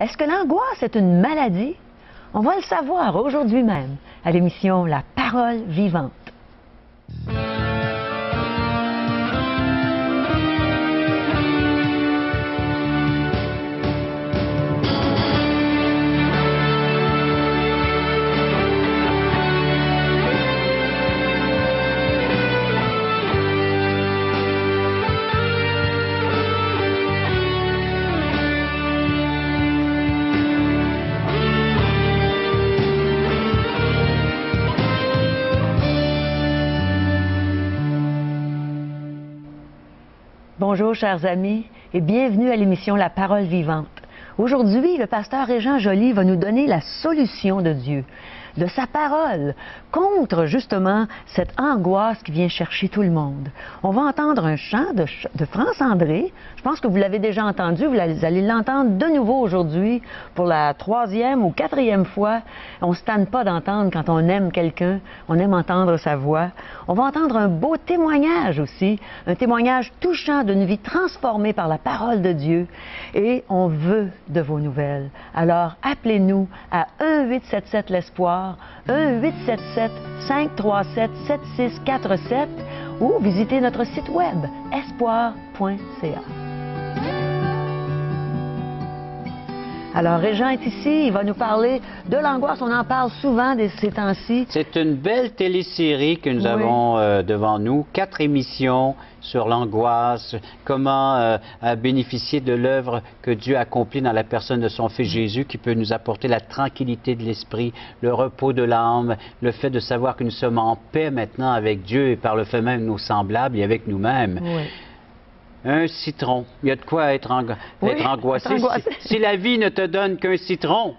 Est-ce que l'angoisse est une maladie? On va le savoir aujourd'hui même à l'émission La Parole vivante. Bonjour chers amis et bienvenue à l'émission La Parole vivante. Aujourd'hui, le pasteur Régent Joly va nous donner la solution de Dieu, de sa parole, contre justement cette angoisse qui vient chercher tout le monde. On va entendre un chant de France André. Je pense que vous l'avez déjà entendu, vous allez l'entendre de nouveau aujourd'hui pour la 3e ou 4e fois. On ne se tanne pas d'entendre quand on aime quelqu'un, on aime entendre sa voix. On va entendre un beau témoignage aussi, un témoignage touchant d'une vie transformée par la parole de Dieu. Et on veut de vos nouvelles. Alors, appelez-nous à 1-877-l'Espoir, 1-877-537-7647 ou visitez notre site web espoir.ca. Alors, Régent est ici, il va nous parler de l'angoisse. On en parle souvent ces temps-ci. C'est une belle télésérie que nous avons devant nous. 4 émissions sur l'angoisse, comment bénéficier de l'œuvre que Dieu accomplit dans la personne de son Fils Jésus, qui peut nous apporter la tranquillité de l'esprit, le repos de l'âme, le fait de savoir que nous sommes en paix maintenant avec Dieu et par le fait même nos semblables et avec nous-mêmes. Oui. Un citron. Il y a de quoi être angoissé. Si la vie ne te donne qu'un citron.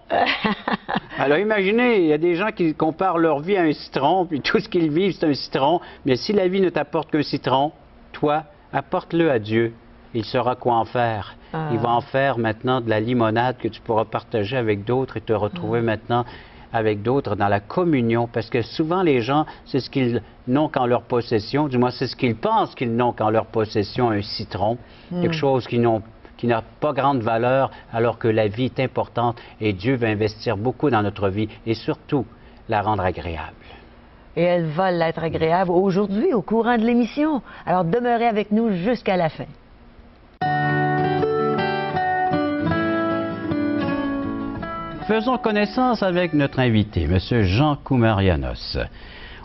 Alors imaginez, il y a des gens qui comparent leur vie à un citron, puis tout ce qu'ils vivent, c'est un citron. Mais si la vie ne t'apporte qu'un citron, toi, apporte-le à Dieu. Il saura quoi en faire. Il va en faire maintenant de la limonade que tu pourras partager avec d'autres et te retrouver maintenant avec d'autres dans la communion, parce que souvent les gens, c'est ce qu'ils n'ont qu'en leur possession, du moins c'est ce qu'ils pensent qu'ils n'ont qu'en leur possession, un citron, quelque chose qui n'a pas grande valeur, alors que la vie est importante et Dieu veut investir beaucoup dans notre vie et surtout la rendre agréable. Et elle va l'être agréable aujourd'hui au courant de l'émission. Alors demeurez avec nous jusqu'à la fin. Faisons connaissance avec notre invité, M. Jean Koumarianos.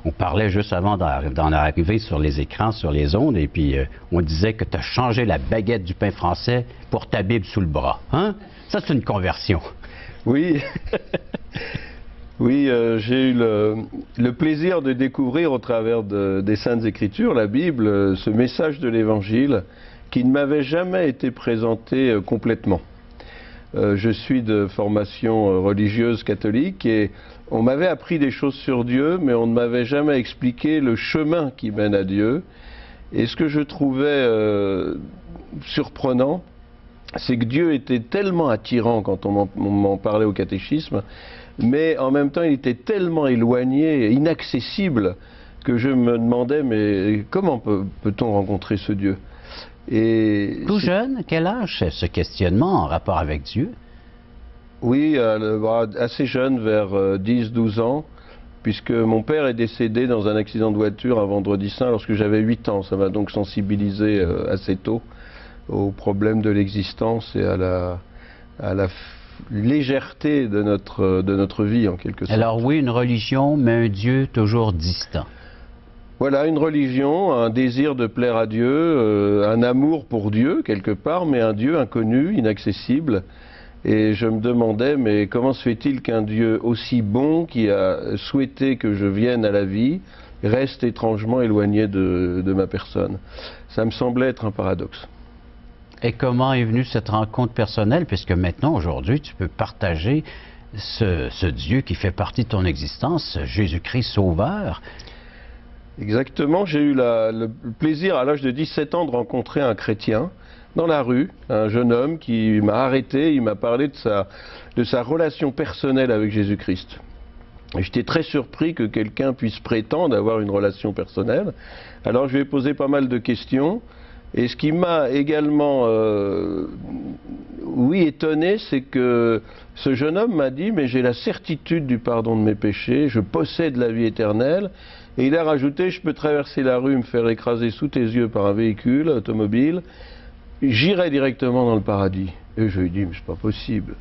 On parlait juste avant d'en arriver sur les écrans, sur les ondes, et puis on disait que tu as changé la baguette du pain français pour ta Bible sous le bras. Hein? Ça, c'est une conversion. Oui. Oui, j'ai eu le plaisir de découvrir au travers des Saintes Écritures, la Bible, ce message de l'Évangile qui ne m'avait jamais été présenté complètement. Je suis de formation religieuse catholique et on m'avait appris des choses sur Dieu, mais on ne m'avait jamais expliqué le chemin qui mène à Dieu. Et ce que je trouvais surprenant, c'est que Dieu était tellement attirant quand on m'en parlait au catéchisme, mais en même temps il était tellement éloigné et inaccessible que je me demandais, mais comment peut-on rencontrer ce Dieu ? Et tout jeune, quel âge c'est ce questionnement en rapport avec Dieu? Oui, assez jeune, vers 10-12 ans, puisque mon père est décédé dans un accident de voiture un vendredi saint lorsque j'avais 8 ans. Ça m'a donc sensibilisé assez tôt au problème de l'existence et à la légèreté de notre vie en quelque sorte. Alors oui, une religion, mais un Dieu toujours distant. Voilà, une religion, un désir de plaire à Dieu, un amour pour Dieu, quelque part, mais un Dieu inconnu, inaccessible. Et je me demandais, mais comment se fait-il qu'un Dieu aussi bon, qui a souhaité que je vienne à la vie, reste étrangement éloigné de ma personne? Ça me semblait être un paradoxe. Et comment est venue cette rencontre personnelle? Puisque maintenant, aujourd'hui, tu peux partager ce Dieu qui fait partie de ton existence, Jésus-Christ Sauveur. Exactement, j'ai eu le plaisir à l'âge de 17 ans de rencontrer un chrétien dans la rue, un jeune homme qui m'a arrêté, il m'a parlé de sa relation personnelle avec Jésus-Christ. J'étais très surpris que quelqu'un puisse prétendre avoir une relation personnelle. Alors je lui ai posé pas mal de questions Et ce qui m'a également, étonné, c'est que ce jeune homme m'a dit, mais j'ai la certitude du pardon de mes péchés, je possède la vie éternelle. Et il a rajouté, je peux traverser la rue, me faire écraser sous tes yeux par un véhicule automobile, j'irai directement dans le paradis. Et je lui ai dit, mais c'est pas possible.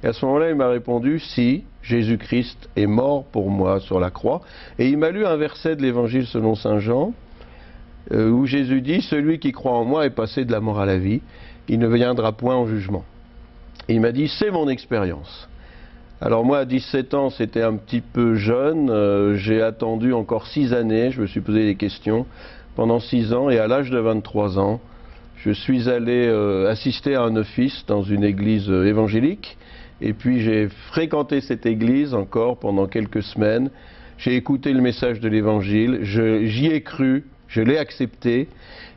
Et à ce moment-là, il m'a répondu, si, Jésus-Christ est mort pour moi sur la croix. Et il m'a lu un verset de l'Évangile selon saint Jean, où Jésus dit, celui qui croit en moi est passé de la mort à la vie, il ne viendra point en jugement. Et il m'a dit, c'est mon expérience. Alors moi, à 17 ans, c'était un petit peu jeune, j'ai attendu encore 6 années, je me suis posé des questions pendant 6 ans, et à l'âge de 23 ans, je suis allé assister à un office dans une église évangélique, et puis j'ai fréquenté cette église encore pendant quelques semaines, j'ai écouté le message de l'évangile, j'y ai cru, je l'ai accepté,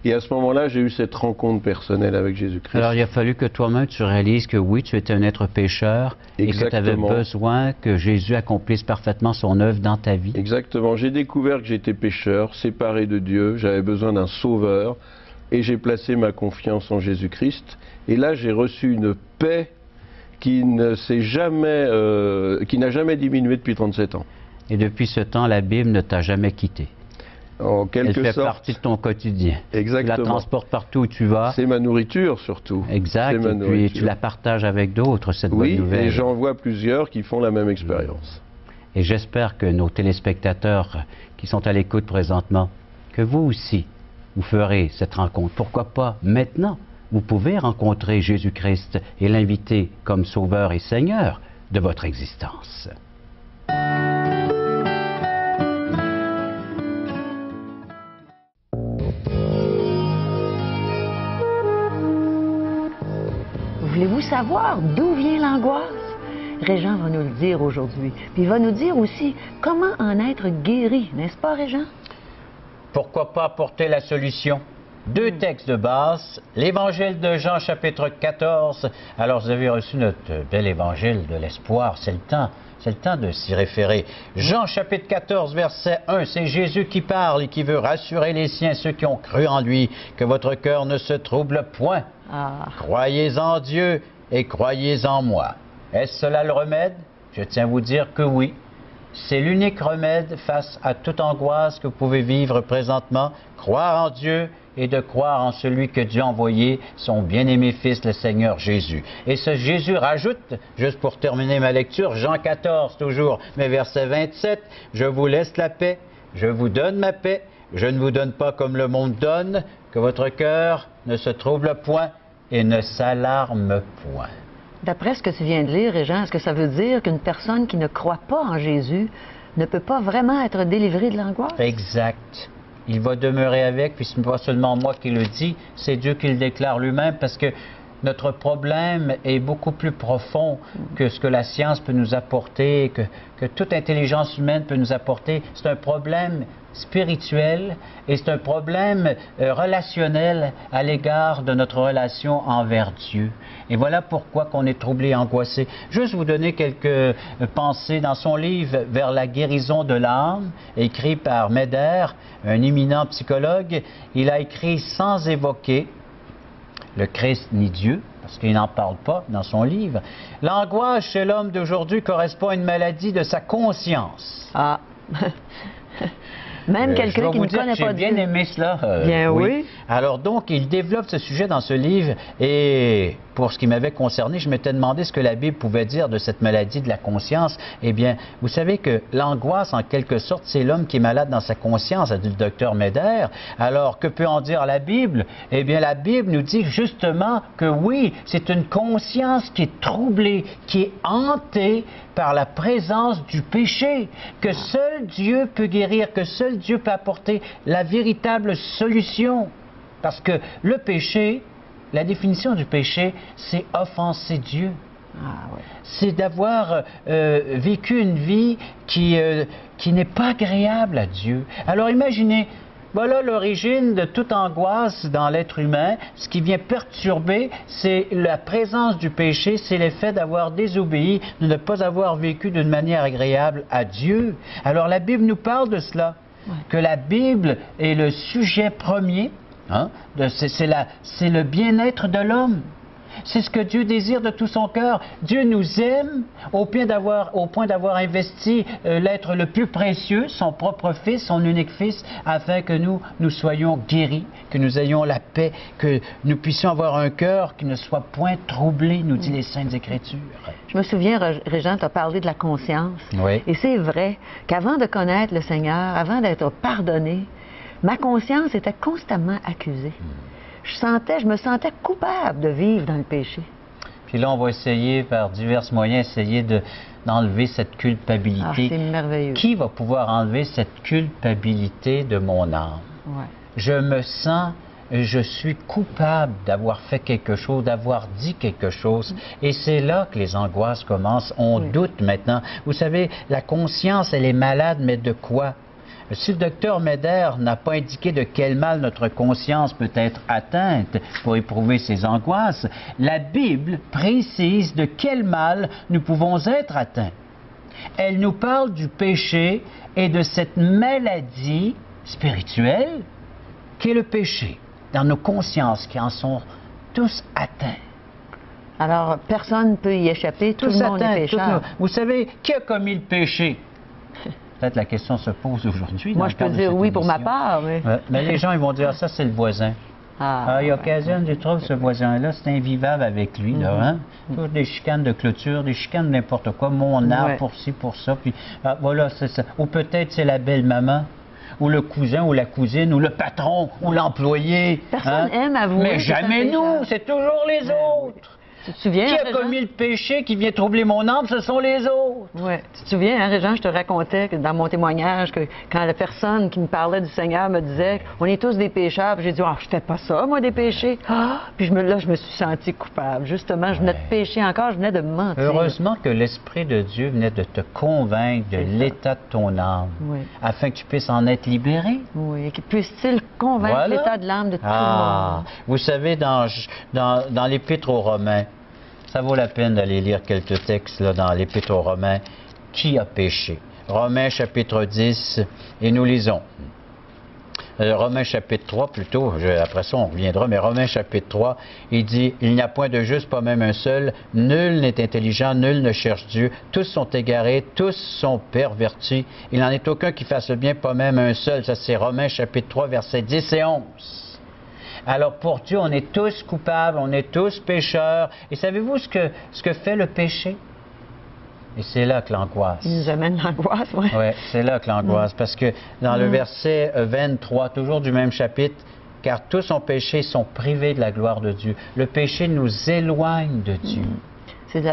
et à ce moment-là, j'ai eu cette rencontre personnelle avec Jésus-Christ. Alors, il a fallu que toi-même, tu réalises que oui, tu étais un être pécheur. Exactement. Et que tu avais besoin que Jésus accomplisse parfaitement son œuvre dans ta vie. Exactement. J'ai découvert que j'étais pécheur, séparé de Dieu, j'avais besoin d'un sauveur, et j'ai placé ma confiance en Jésus-Christ. Et là, j'ai reçu une paix qui n'a jamais diminué depuis 37 ans. Et depuis ce temps, la Bible ne t'a jamais quitté. En quelque sorte. Elle fait partie de ton quotidien. Exactement. Tu la transportes partout où tu vas. C'est ma nourriture surtout. Exact. Et puis tu la partages avec d'autres, cette bonne nouvelle. Oui, et j'en vois plusieurs qui font la même expérience. Et j'espère que nos téléspectateurs qui sont à l'écoute présentement, que vous aussi, vous ferez cette rencontre. Pourquoi pas maintenant? Vous pouvez rencontrer Jésus-Christ et l'inviter comme Sauveur et Seigneur de votre existence. Voulez-vous savoir d'où vient l'angoisse? Régent va nous le dire aujourd'hui. Puis il va nous dire aussi comment en être guéri, n'est-ce pas, Régent? Pourquoi pas apporter la solution? 2 textes de base, l'Évangile de Jean, chapitre 14. Alors, vous avez reçu notre bel Évangile de l'espoir, c'est le temps. C'est le temps de s'y référer. Jean chapitre 14, verset 1, c'est Jésus qui parle et qui veut rassurer les siens, ceux qui ont cru en lui, que votre cœur ne se trouble point. Croyez en Dieu et croyez en moi. Est-ce cela le remède? Je tiens à vous dire que oui. C'est l'unique remède face à toute angoisse que vous pouvez vivre présentement. Croire en Dieu et de croire en celui que Dieu a envoyé, son bien-aimé Fils, le Seigneur Jésus. Et ce Jésus rajoute, juste pour terminer ma lecture, Jean 14 toujours, mais verset 27, « Je vous laisse la paix, je vous donne ma paix, je ne vous donne pas comme le monde donne, que votre cœur ne se trouble point et ne s'alarme point. » D'après ce que tu viens de lire, Régent, est-ce que ça veut dire qu'une personne qui ne croit pas en Jésus ne peut pas vraiment être délivrée de l'angoisse? Exact. Il va demeurer avec, puis ce n'est pas seulement moi qui le dis, c'est Dieu qui le déclare lui-même, parce que notre problème est beaucoup plus profond que ce que la science peut nous apporter, que toute intelligence humaine peut nous apporter. C'est un problème spirituel et c'est un problème relationnel à l'égard de notre relation envers Dieu. Et voilà pourquoi qu'on est troublé et angoissé. Juste vous donner quelques pensées dans son livre « Vers la guérison de l'âme », écrit par Meder, un éminent psychologue. Il a écrit sans évoquer le Christ ni Dieu, parce qu'il n'en parle pas dans son livre. L'angoisse chez l'homme d'aujourd'hui correspond à une maladie de sa conscience. Ah. Même quelqu'un qui ne connaît pas Dieu. J'ai bien aimé cela. Bien oui. Alors donc, il développe ce sujet dans ce livre et pour ce qui m'avait concerné, je m'étais demandé ce que la Bible pouvait dire de cette maladie de la conscience. Eh bien, vous savez que l'angoisse, en quelque sorte, c'est l'homme qui est malade dans sa conscience, a dit le docteur Meder. Alors, que peut en dire la Bible? Eh bien, la Bible nous dit justement que oui, c'est une conscience qui est troublée, qui est hantée par la présence du péché, que seul Dieu peut guérir, que seul Dieu peut apporter la véritable solution. Parce que le péché, la définition du péché, c'est offenser Dieu. Ouais. C'est d'avoir vécu une vie qui n'est pas agréable à Dieu. Alors imaginez, voilà l'origine de toute angoisse dans l'être humain. Ce qui vient perturber, c'est la présence du péché, c'est l'effet d'avoir désobéi, de ne pas avoir vécu d'une manière agréable à Dieu. Alors la Bible nous parle de cela, que la Bible est le sujet premier. Hein? C'est le bien-être de l'homme. C'est ce que Dieu désire de tout son cœur. Dieu nous aime au point d'avoir investi l'être le plus précieux, son propre Fils, son unique Fils, afin que nous soyons guéris, que nous ayons la paix, que nous puissions avoir un cœur qui ne soit point troublé, nous dit les Saintes Écritures. Je me souviens, Régent, tu as parlé de la conscience. Oui. Et c'est vrai qu'avant de connaître le Seigneur, avant d'être pardonné, ma conscience était constamment accusée. Je me sentais coupable de vivre dans le péché. Puis là, on va essayer, par divers moyens, d'enlever cette culpabilité. Ah, c'est merveilleux. Qui va pouvoir enlever cette culpabilité de mon âme? Ouais. Je suis coupable d'avoir fait quelque chose, d'avoir dit quelque chose. Et c'est là que les angoisses commencent. On doute maintenant. Vous savez, la conscience, elle est malade, mais de quoi? Si le docteur Meder n'a pas indiqué de quel mal notre conscience peut être atteinte pour éprouver ses angoisses, la Bible précise de quel mal nous pouvons être atteints. Elle nous parle du péché et de cette maladie spirituelle qu'est le péché, dans nos consciences qui en sont tous atteints. Alors, personne ne peut y échapper, tout le monde est pécheur. Vous savez, qui a commis le péché? Peut-être la question se pose aujourd'hui. Moi, je peux dire oui pour ma part, mais... Mais les gens, ils vont dire, ça, c'est le voisin. Il occasionne du trouble, ce voisin-là, c'est invivable avec lui, là, hein? Toujours des chicanes de clôture, des chicanes de n'importe quoi, mon art pour ci, pour ça, puis voilà, c'est ça. Ou peut-être c'est la belle-maman, ou le cousin, ou la cousine, ou le patron, ou l'employé. Personne aime avouer. Mais jamais nous, c'est toujours les autres. Tu te souviens, qui a commis le péché qui vient troubler mon âme, ce sont les autres. Oui. Tu te souviens, hein, Régent, je te racontais que dans mon témoignage que quand la personne qui me parlait du Seigneur me disait on est tous des pécheurs, puis j'ai dit je fais pas ça, moi, des péchés. Puis là, je me suis sentie coupable. Justement, je venais de pécher encore, je venais de mentir. Heureusement que l'Esprit de Dieu venait de te convaincre de l'état de ton âme, afin que tu puisses en être libéré. Oui, et qu'il puisse-t-il convaincre l'état de l'âme de tout le monde. Vous savez, dans l'Épître aux Romains, ça vaut la peine d'aller lire quelques textes là, dans l'Épître aux Romains. Qui a péché? Romains chapitre 10, et nous lisons. Romains chapitre 3 plutôt, après ça on reviendra, mais Romains chapitre 3, il dit « Il n'y a point de juste, pas même un seul, nul n'est intelligent, nul ne cherche Dieu, tous sont égarés, tous sont pervertis, il n'en est aucun qui fasse le bien, pas même un seul. » Ça c'est Romains chapitre 3, versets 10 et 11. Alors pour Dieu, on est tous coupables, on est tous pécheurs. Et savez-vous ce que fait le péché? Et c'est là que l'angoisse. Il nous amène l'angoisse, oui. Oui, c'est là que l'angoisse. Parce que dans le verset 23, toujours du même chapitre, « Car tous ont péché et sont privés de la gloire de Dieu. » Le péché nous éloigne de Dieu.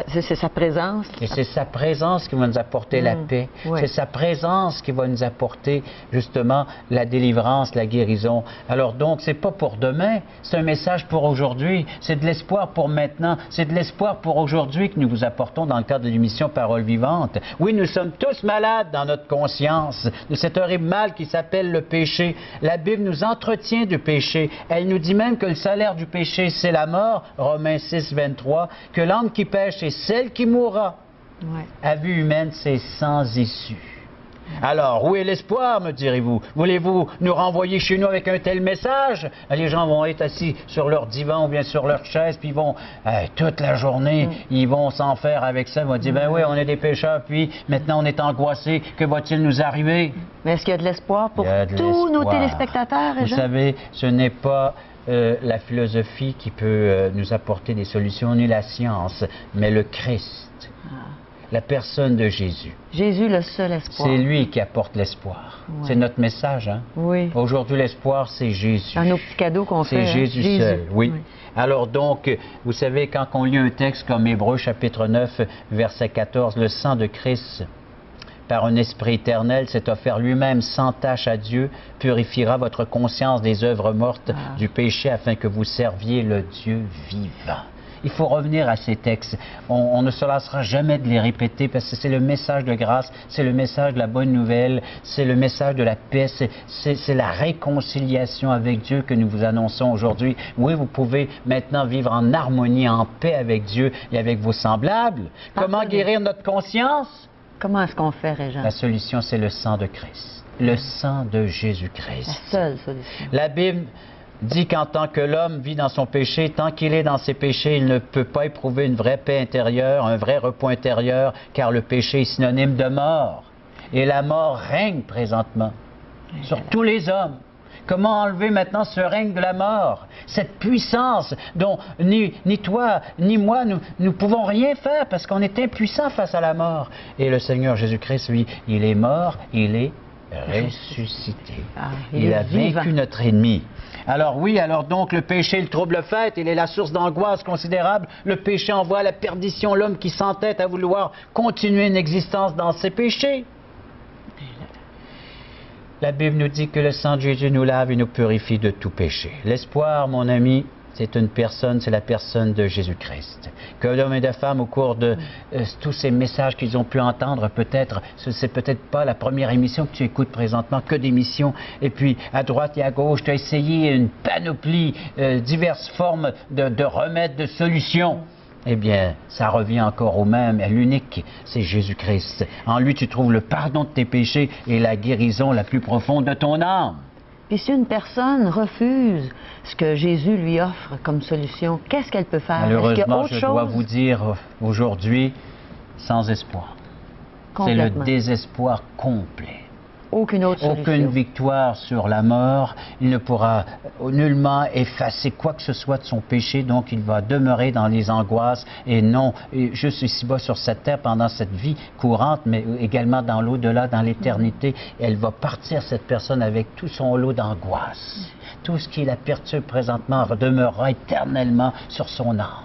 C'est sa présence. Et c'est sa présence qui va nous apporter la paix. C'est sa présence qui va nous apporter justement la délivrance, la guérison. Alors donc, c'est pas pour demain, c'est un message pour aujourd'hui. C'est de l'espoir pour maintenant. C'est de l'espoir pour aujourd'hui que nous vous apportons dans le cadre de l'émission Parole vivante. Oui, nous sommes tous malades dans notre conscience de cet horrible mal qui s'appelle le péché. La Bible nous entretient du péché. Elle nous dit même que le salaire du péché, c'est la mort, Romains 6, 23, que l'âme qui pêche, c'est celle qui mourra. À vue humaine, c'est sans issue. Alors, où est l'espoir, me direz-vous? Voulez-vous nous renvoyer chez nous avec un tel message? Les gens vont être assis sur leur divan ou bien sur leur chaise, puis ils vont, toute la journée, ils vont s'en faire avec ça. Ils vont dire, ben oui, on est des pécheurs, puis maintenant on est angoissés. Que va-t-il nous arriver? Mais est-ce qu'il y a de l'espoir pour tous nos téléspectateurs? Vous savez, ce n'est pas la philosophie qui peut nous apporter des solutions, ni la science, mais le Christ, la personne de Jésus. Jésus, le seul espoir. C'est lui qui apporte l'espoir. C'est notre message, hein? Oui. Aujourd'hui, l'espoir, c'est Jésus. Dans nos petits cadeaux qu'on fait. C'est Jésus seul, oui. Alors donc, vous savez, quand on lit un texte comme Hébreux chapitre 9, verset 14, le sang de Christ, par un esprit éternel, s'est offert lui-même sans tache à Dieu, purifiera votre conscience des œuvres mortes du péché afin que vous serviez le Dieu vivant. Il faut revenir à ces textes. On ne se lassera jamais de les répéter parce que c'est le message de grâce, c'est le message de la bonne nouvelle, c'est le message de la paix, c'est la réconciliation avec Dieu que nous vous annonçons aujourd'hui. Oui, vous pouvez maintenant vivre en harmonie, en paix avec Dieu et avec vos semblables. Comment guérir notre conscience? Comment est-ce qu'on fait, Régent? La solution, c'est le sang de Christ. Le sang de Jésus-Christ. La seule solution. La Bible dit qu'en tant que l'homme vit dans son péché, tant qu'il est dans ses péchés, il ne peut pas éprouver une vraie paix intérieure, un vrai repos intérieur, car le péché est synonyme de mort. Et la mort règne présentement sur tous les hommes. Comment enlever maintenant ce règne de la mort, cette puissance dont ni toi, ni moi, nous pouvons rien faire parce qu'on est impuissant face à la mort. Et le Seigneur Jésus-Christ, lui, il est mort, il est ressuscité. Il a vaincu notre ennemi. Alors oui, alors donc le péché, le trouble fait, il est la source d'angoisse considérable. Le péché envoie à la perdition l'homme qui s'entête à vouloir continuer une existence dans ses péchés. La Bible nous dit que le sang de Jésus nous lave et nous purifie de tout péché. L'espoir, mon ami, c'est une personne, c'est la personne de Jésus-Christ. Que d'hommes et de femmes, au cours de tous ces messages qu'ils ont pu entendre, peut-être, c'est peut-être pas la première émission que tu écoutes présentement, que d'émissions, et puis à droite et à gauche, tu as essayé une panoplie, diverses formes de remèdes, de solutions. Eh bien, ça revient encore au même, à l'unique, c'est Jésus-Christ. En lui, tu trouves le pardon de tes péchés et la guérison la plus profonde de ton âme. Puis si une personne refuse ce que Jésus lui offre comme solution, qu'est-ce qu'elle peut faire? Malheureusement, je dois vous dire aujourd'hui, sans espoir. C'est le désespoir complet. Aucune autre solution. Aucune victoire sur la mort. Il ne pourra nullement effacer quoi que ce soit de son péché, donc il va demeurer dans les angoisses et non juste ici-bas sur cette terre pendant cette vie courante, mais également dans l'au-delà, dans l'éternité. Elle va partir, cette personne, avec tout son lot d'angoisse. Tout ce qui la perturbe présentement demeurera éternellement sur son âme.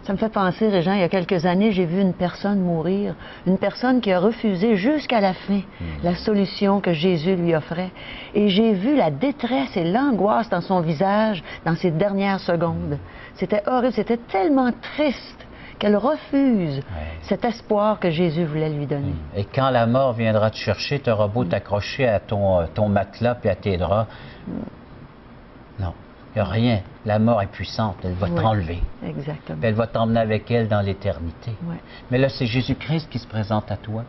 Ça me fait penser, Régent, il y a quelques années, j'ai vu une personne mourir, une personne qui a refusé jusqu'à la fin la solution que Jésus lui offrait. Et j'ai vu la détresse et l'angoisse dans son visage dans ces dernières secondes. C'était horrible, c'était tellement triste qu'elle refuse cet espoir que Jésus voulait lui donner. Et quand la mort viendra te chercher, tu auras beau t'accrocher à ton matelas et à tes draps. Non. Il n'y a rien. La mort est puissante. Elle va t'enlever. Exactement. Elle va t'emmener avec elle dans l'éternité. Mais là, c'est Jésus-Christ qui se présente à toi,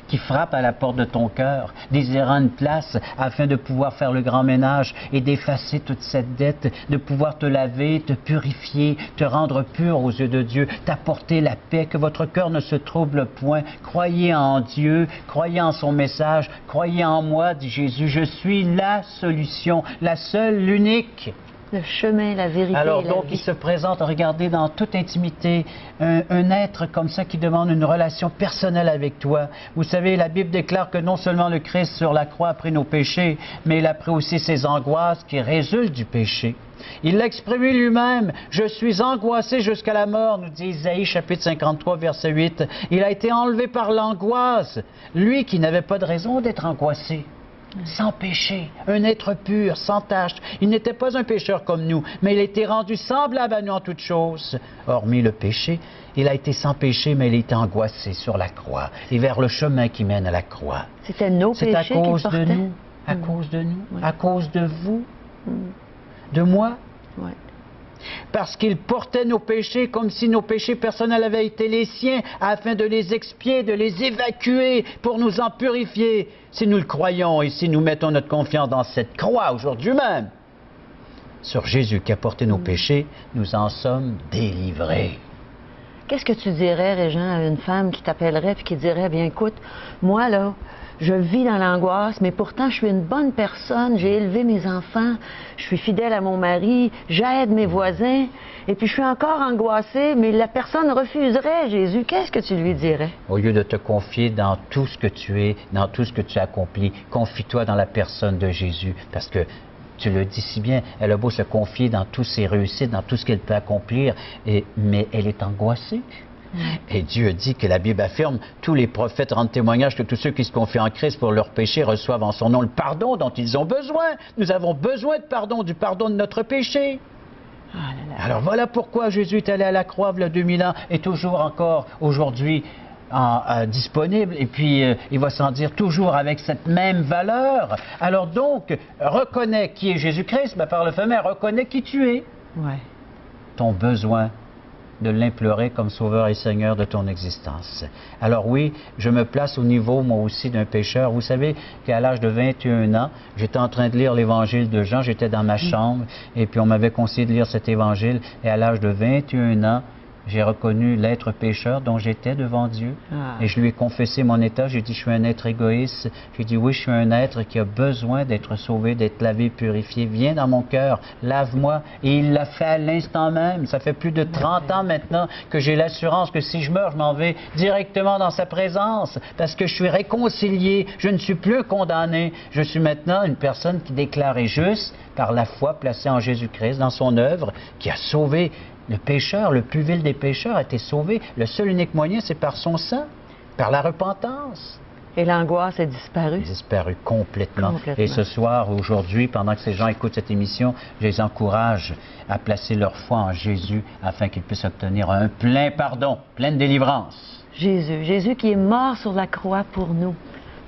qui frappe à la porte de ton cœur, désirant une place afin de pouvoir faire le grand ménage et d'effacer toute cette dette, de pouvoir te laver, te purifier, te rendre pur aux yeux de Dieu, t'apporter la paix, que votre cœur ne se trouble point. Croyez en Dieu, croyez en son message, croyez en moi, dit Jésus. Je suis la solution, la seule, l'unique. Le chemin, la vérité. Alors et la donc, vie. il se présente, regardez, dans toute intimité, un être comme ça qui demande une relation personnelle avec toi. Vous savez, la Bible déclare que non seulement le Christ sur la croix a pris nos péchés, mais il a pris aussi ses angoisses qui résultent du péché. Il l'a exprimé lui-même. « Je suis angoissé jusqu'à la mort », nous dit Isaïe, chapitre 53, verset 8. Il a été enlevé par l'angoisse, lui qui n'avait pas de raison d'être angoissé. Sans péché, un être pur, sans tache. Il n'était pas un pécheur comme nous, mais il a été rendu semblable à nous en toutes choses. Hormis le péché, il a été sans péché, mais il était angoissé sur la croix et vers le chemin qui mène à la croix. C'était nos péchés qu'il portait. C'est à cause de nous, à cause de nous, à cause de vous, de moi. Parce qu'il portait nos péchés comme si nos péchés personnels avaient été les siens, afin de les expier, de les évacuer, pour nous en purifier. Si nous le croyons et si nous mettons notre confiance dans cette croix aujourd'hui même, sur Jésus qui a porté nos péchés, nous en sommes délivrés. Qu'est-ce que tu dirais, Régent, à une femme qui t'appellerait et qui dirait, bien écoute, moi là, je vis dans l'angoisse, mais pourtant je suis une bonne personne, j'ai élevé mes enfants, je suis fidèle à mon mari, j'aide mes voisins, et puis je suis encore angoissée, mais la personne refuserait Jésus. Qu'est-ce que tu lui dirais? Au lieu de te confier dans tout ce que tu es, dans tout ce que tu as accompli, confie-toi dans la personne de Jésus, parce que tu le dis si bien, elle a beau se confier dans toutes ses réussites, dans tout ce qu'elle peut accomplir, mais elle est angoissée. Et Dieu dit que la Bible affirme, tous les prophètes rendent témoignage que tous ceux qui se confient en Christ pour leurs péchés reçoivent en son nom le pardon dont ils ont besoin. Nous avons besoin de pardon, du pardon de notre péché. Alors voilà pourquoi Jésus est allé à la croix il y a 2000 ans et toujours encore aujourd'hui disponible, et puis il va s'en dire toujours avec cette même valeur. Alors donc, reconnais qui est Jésus-Christ, par le fait même, reconnais qui tu es. Ton besoin de l'implorer comme Sauveur et Seigneur de ton existence. Alors oui, je me place au niveau, moi aussi, d'un pécheur. Vous savez qu'à l'âge de 21 ans, j'étais en train de lire l'Évangile de Jean, j'étais dans ma chambre, et puis on m'avait conseillé de lire cet Évangile, et à l'âge de 21 ans, j'ai reconnu l'être pécheur dont j'étais devant Dieu. Et je lui ai confessé mon état. J'ai dit, je suis un être égoïste. J'ai dit, oui, je suis un être qui a besoin d'être sauvé, d'être lavé, purifié. Viens dans mon cœur, lave-moi. Et il l'a fait à l'instant même. Ça fait plus de 30 ans maintenant que j'ai l'assurance que si je meurs, je m'en vais directement dans sa présence. Parce que je suis réconcilié. Je ne suis plus condamné. Je suis maintenant une personne qui déclarée juste par la foi placée en Jésus-Christ, dans son œuvre, qui a sauvé. Le pécheur, le plus vil des pécheurs, a été sauvé. Le seul unique moyen, c'est par son sang, par la repentance. Et l'angoisse est disparue? Disparue complètement. Complètement. Et ce soir, aujourd'hui, pendant que ces gens écoutent cette émission, je les encourage à placer leur foi en Jésus afin qu'ils puissent obtenir un plein pardon, pleine délivrance. Jésus qui est mort sur la croix pour nous.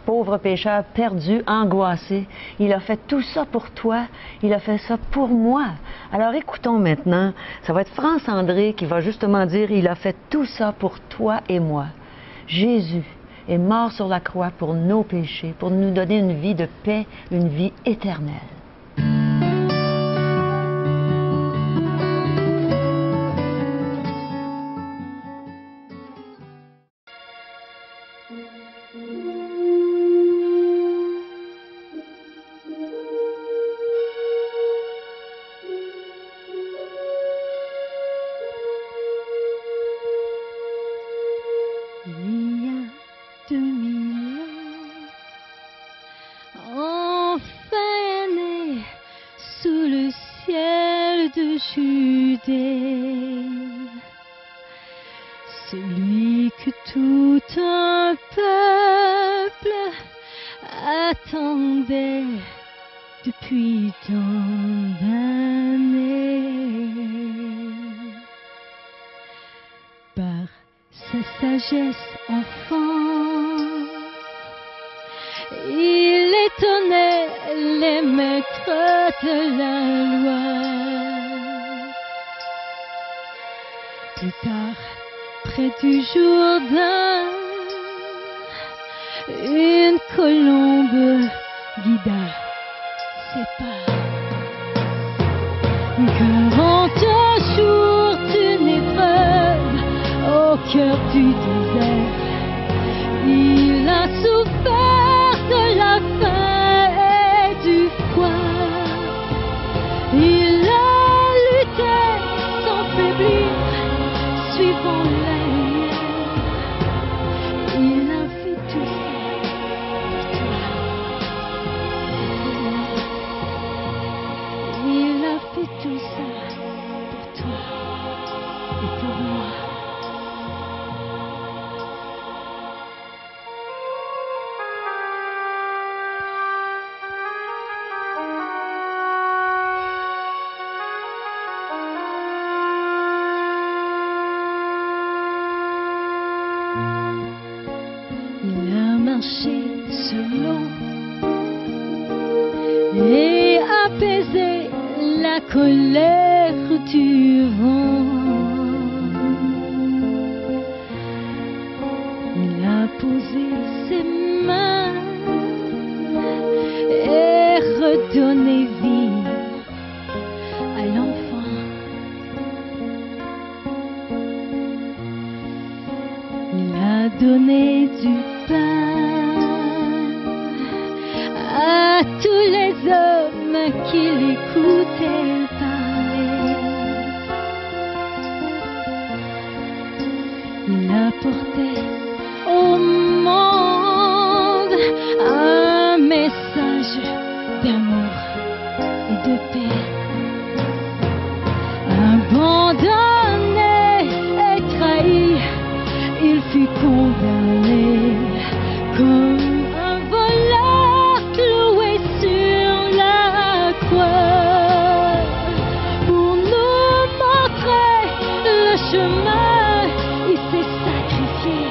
Pauvre pécheur, perdu, angoissé. Il a fait tout ça pour toi. Il a fait ça pour moi. Alors écoutons maintenant. Ça va être France André qui va justement dire, il a fait tout ça pour toi et moi. Jésus est mort sur la croix pour nos péchés, pour nous donner une vie de paix, une vie éternelle. Il y a 2000 ans, enfin né sous le ciel de Judée, celui que tout un peuple attendait depuis tant d'années. Par sa sagesse enfant, il étonnait les maîtres de la loi. Plus tard, près du Jourdain, une colombe guida ses pas. 40 jours d'une épreuve au cœur du désert, il a souffert de la faim et du froid. Il a lutté sans faiblir, suivant la lumière. Il a fait tout ça pour toi. Il a fait tout ça pour toi et pour moi. Il a marché sur l'eau et apaisé la colère du vent. Il a posé ses mains et redonné vie à l'enfant. Il a donné du pain à tous les hommes qui l'écoutaient parler. Il apportait au monde un message d'amour et de paix. Abandonné et trahi, il fut condamné comme un voleur cloué sur la croix. Pour nous montrer le chemin, il s'est sacrifié.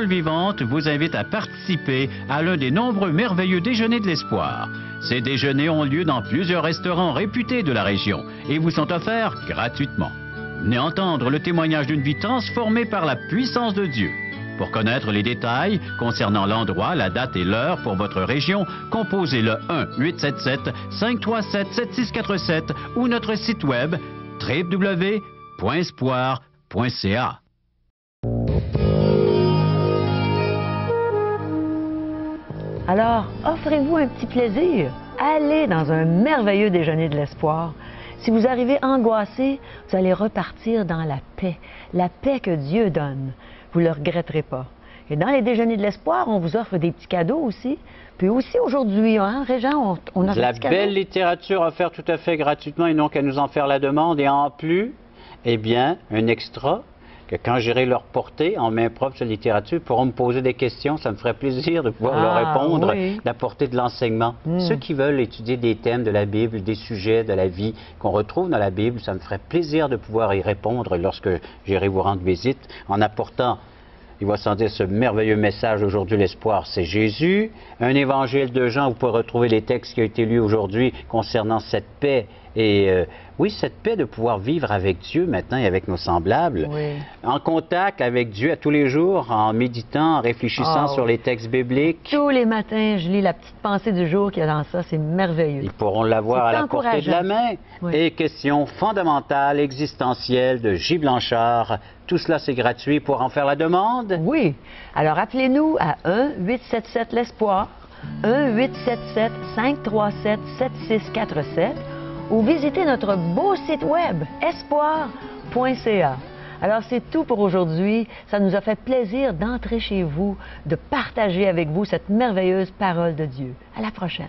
Parole Vivante vous invite à participer à l'un des nombreux merveilleux déjeuners de l'espoir. Ces déjeuners ont lieu dans plusieurs restaurants réputés de la région et vous sont offerts gratuitement. Venez entendre le témoignage d'une vie transformée par la puissance de Dieu. Pour connaître les détails concernant l'endroit, la date et l'heure pour votre région, composez le 1-877-537-7647 ou notre site web www.espoir.ca. Alors, offrez-vous un petit plaisir. Allez dans un merveilleux déjeuner de l'espoir. Si vous arrivez angoissé, vous allez repartir dans la paix que Dieu donne. Vous ne le regretterez pas. Et dans les déjeuners de l'espoir, on vous offre des petits cadeaux aussi. Puis aussi aujourd'hui, hein, Régent, on a de la des petits cadeaux. belle littérature offerte tout à fait gratuitement et non qu'à nous en faire la demande. Et en plus, eh bien, un extra, que quand j'irai leur porter en main propre cette littérature, ils pourront me poser des questions. Ça me ferait plaisir de pouvoir leur répondre, oui. d'apporter de l'enseignement. Ceux qui veulent étudier des thèmes de la Bible, des sujets de la vie qu'on retrouve dans la Bible, ça me ferait plaisir de pouvoir y répondre lorsque j'irai vous rendre visite en apportant, il va sans dire, ce merveilleux message aujourd'hui, l'espoir, c'est Jésus. Un évangile de Jean, vous pouvez retrouver les textes qui ont été lus aujourd'hui concernant cette paix. Et oui, cette paix de pouvoir vivre avec Dieu maintenant et avec nos semblables, Oui. en contact avec Dieu à tous les jours, en méditant, en réfléchissant sur les textes bibliques. Tous les matins, je lis la petite pensée du jour qu'il y a dans ça. C'est merveilleux. Ils pourront l'avoir à C'est la portée de la encourageant. main. Oui. Et questions fondamentales, existentielles de J. Blanchard. Tout cela, c'est gratuit pour en faire la demande. Oui. Alors, appelez-nous à 1-877-l'Espoir, 1-877-537-7647 ou visitez notre beau site web, espoir.ca. Alors, c'est tout pour aujourd'hui. Ça nous a fait plaisir d'entrer chez vous, de partager avec vous cette merveilleuse parole de Dieu. À la prochaine.